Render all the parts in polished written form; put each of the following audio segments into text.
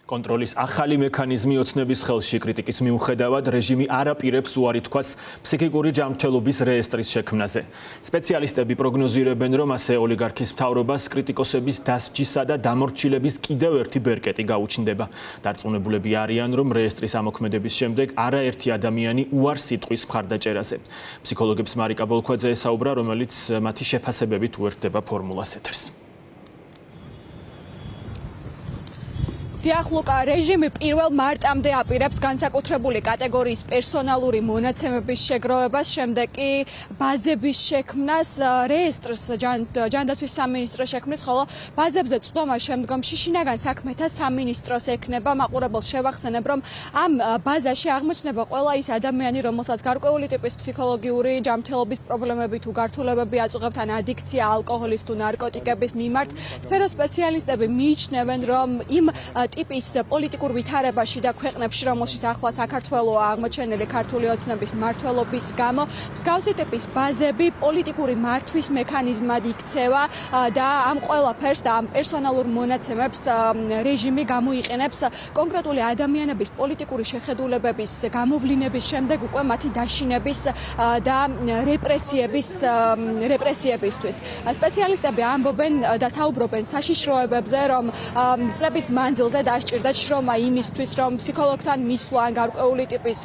კონტროლის ახალი მექანიზმი ოცნების ხელში კრიტიკის მიუხედავად რეჟიმი არ აპირებს უარი თქვას ფსიქიკური ჯანმრთელობის რეესტრის შექმნაზე. სპეციალისტები პროგნოზირებენ, რომ ასე ოლიგარქის მთავრობას კრიტიკოსების დასჯისა და დამორჩილების კიდევ ერთი ბერკეტი გაუჩნდება. დარწმუნებულები არიან, რომ რეესტრის ამოქმედების შემდეგ არაერთი ადამიანი უარს იტყვის მხარდაჭერაზე. ფსიქოლოგებს მარიკა ბოლქვაძე ესაუბრა, რომელიც მათი შეფასებებით უერთდება ფორმულას ეთერს. დიახლუკა რეჟიმი 1 მარტამდე აპირებს განსაკუთრებული კატეგორიის პერსონალური მონაცემების შეგროვებას, შემდეგ კი ბაზების შექმნას, რეესტრს ჯანდაცვის სამინისტრო შექმნის, ხოლო ბაზებზე წვდომა შემდგომში შინაგან საქმეთა სამინისტროს ექნება. მაყურებელს შევახსენებ, რომ ამ ბაზაში აღმოჩნდება ყველა ის ადამიანი, რომელსაც გარკვეული ტიპის ფსიქოლოგიური ჯანმრთელობის პრობლემები თუ გართულებები აწუხებთ, ან ადიქცია ალკოჰოლის თუ ნარკოტიკების მიმართ. სფეროს სპეციალისტები მიიჩნევენ, რომ იმ ტიპის პოლიტიკურ ვითარებაში და ქვეყნებში, რომელშიც ახლა საქართველოა აღმოჩენილი ქართული ოცნების მმართველობის გამო, მსგავსი ტიპის ბაზები პოლიტიკური მართვის მექანიზმად იქცევა და ამ ყველაფერს და ამ პერსონალურ მონაცემებს რეჟიმი გამოიყენებს კონკრეტული ადამიანების პოლიტიკური შეხედულებების გამოვლინების შემდეგ უკვე მათი დაშინების და რეპრესიებისთვის. სპეციალისტები ამბობენ და საუბრობენ საშიშროებებზე, რომ წლების მანძილზე დასჭირდა შრომა იმისთვის, რომ ფსიქოლოგთან მისვლა ან გარკვეული ტიპის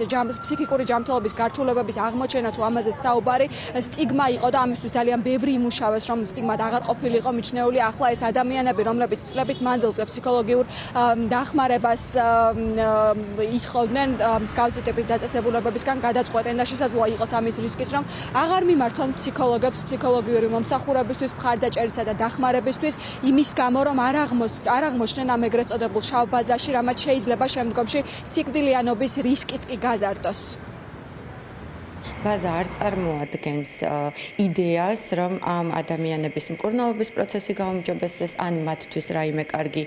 ფსიქიკური ჯანმრთელობის გართულებების აღმოჩენა თუ ამაზე საუბარი სტიგმა იყო და ამისთვის ძალიან ბევრი იმუშავეს, რომ სტიგმა აღარ ყოფილიყო მიჩნეული. ახლა ეს ადამიანები, რომლებიც წლების მანძილზე ფსიქოლოგიურ დახმარებას იხოვდნენ, მსგავსი ტიპის დაწესებულებებისგან გადაწყვეტენ და შესაძლოა იყოს ამის რისკიც, რომ აღარ მიმართონ ფსიქოლოგებს ფსიქოლოგიური მომსახურებისთვის, მხარდაჭერისა და დახმარებისთვის, იმის გამო, რომ არ აღმოჩნდნენ ამ ეგრეთ წოდებულ შავ ბაზაში, რამაც შეიძლება შემდგომში სიკვდილიანობის რისკიც კი გაზარდოს. ბაზა არ წარმოადგენს იდეას, რომ ამ ადამიანების მკურნალობის პროცესი გაუმჯობესდეს, ან მათთვის რაიმე კარგი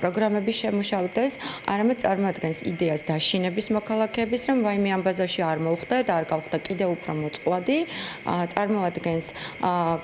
პროგრამები შემუშავდეს, არამედ წარმოადგენს იდეას დაშინების მოქალაქეების, რომ ვაიმე ამ ბაზაში არ მოხვდა და არ გავხდა კიდევ უფრო მოწყვლადი, წარმოადგენს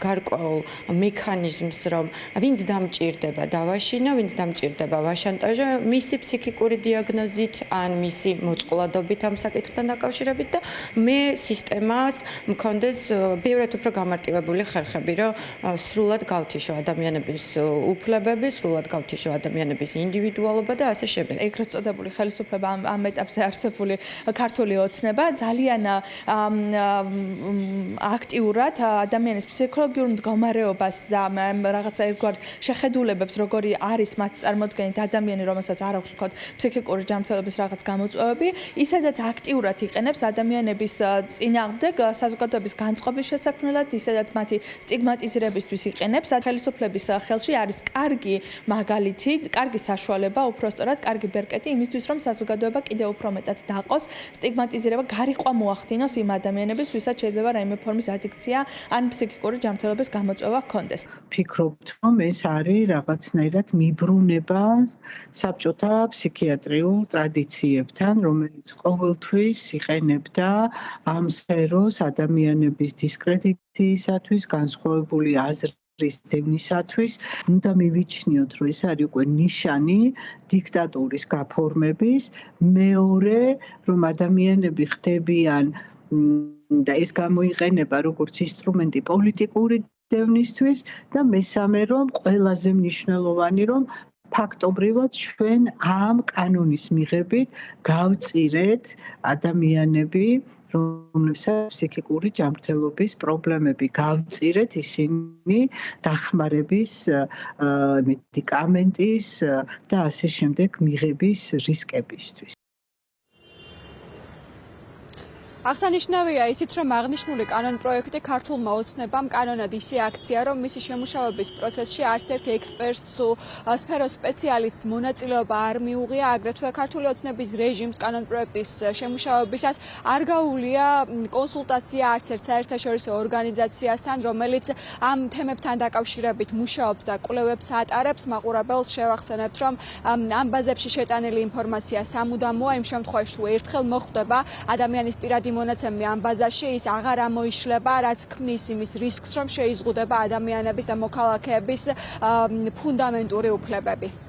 გარკვეულ მექანიზმს, რომ ვინც დამჭირდება დავაშინო, ვინც დამჭირდება ვაშანტაჟო, მისი ფსიქიკური დიაგნოზით ან მისი მოწყვლადობით ამ საკითხთან დაკავშირებით და მე სისტემას მქონდეს ბევრად უფრო გამარტივებული ხერხები, რომ სრულად გავთიშო ადამიანების უფლებები, სრულად გავთიშო ადამიანების ინდივიდუალობა და ასე შემდეგ. ეგრეთ წოდებული ხელისუფლება ამ ეტაპზე არსებული ქართული ოცნება ძალიან აქტიურად ადამიანის ფსიქოლოგიურ მდგომარეობას და რაღაცა ერთგვარ შეხედულებებს, როგორი არის მათ წარმოდგენით ადამიანი, რომელსაც არ აქვს ვთქვათ ფსიქიკური ჯანმრთელობის რაღაც გამოწვევები, ისედაც აქტიურად იყენებს ადამიანების წინააღმდეგ საზოგადოების განწყობის შესაქმნელად, ისედაც მათი სტიგმატიზირებისთვის იყენებს. ხელისუფლების ხელში არის კარგი მაგალითი, კარგი საშუალება, უпростоრად კარგი ბერკეტი იმისთვის, რომ საზოგადოება კიდევ უფრო მეტად დაყოს, სტიგმატიზირება გარიყვა მოახდინოს იმ ადამიანების, ვისაც შეიძლება რაიმე ფორმის ადიქცია ან ფსიქიკური ჯანმრთელობის გამოწვევა ჰქონდეს. ფიქრობთ, რომ ეს არის რაღაცნაირად მიბრუნება საბჭოთა ფსიქიატრიულ ტრადიციებთან, რომელიც ყოველთვის იყენებდა ამ სფეროს ადამიანების დისკრედიტაციისათვის, განსხვავებული აზრის დევნისათვის. უნდა მივიჩნიოთ, რომ ეს არის უკვე ნიშანი დიქტატურის გაფორმების. მეორე, რომ ადამიანები ხდებიან და ეს გამოიყენება როგორც ინსტრუმენტი პოლიტიკური დევნისთვის და მესამე, რომ ყველაზე მნიშვნელოვანი, რომ ფაქტობრივად ჩვენ ამ კანონის მიღებით გავწირეთ ადამიანები, რომლებსაც ფსიქიკური ჯანმრთელობის პრობლემები გავწირეთ ისინი დახმარების, მედიკამენტის და ასე შემდეგ მიღების რისკებისთვის. აღსანიშნავია ისიც, რომ აღნიშნული კანონპროექტი ქართულმა ოცნებამ კანონად ისე აქცია, რომ მისი შემუშავების პროცესში არც ერთ ექსპერტს თუ სფეროს სპეციალისტს მონაწილეობა არ მიუღია. აგრეთვე ქართული ოცნების რეჟიმს კანონპროექტის შემუშავებისას არ გაუვლია კონსულტაცია არც ერთ საერთაშორისო ორგანიზაციასთან, რომელიც ამ თემებთან დაკავშირებით მუშაობს და კვლევებს ატარებს. მაყურებელს შევახსენებთ, რომ ამ ბაზებში შეტანილი ინფორმაცია სამუდამოა. იმ შემთხვევაში, თუ ერთხელ მოხვდება ადამიანის პირადი მონაცემი ამ ბაზაში, ის აღარ ამოიშლება, რაც ქმნის იმის რისკს, რომ შეიზღუდება ადამიანების და მოქალაქეების ფუნდამენტური უფლებები.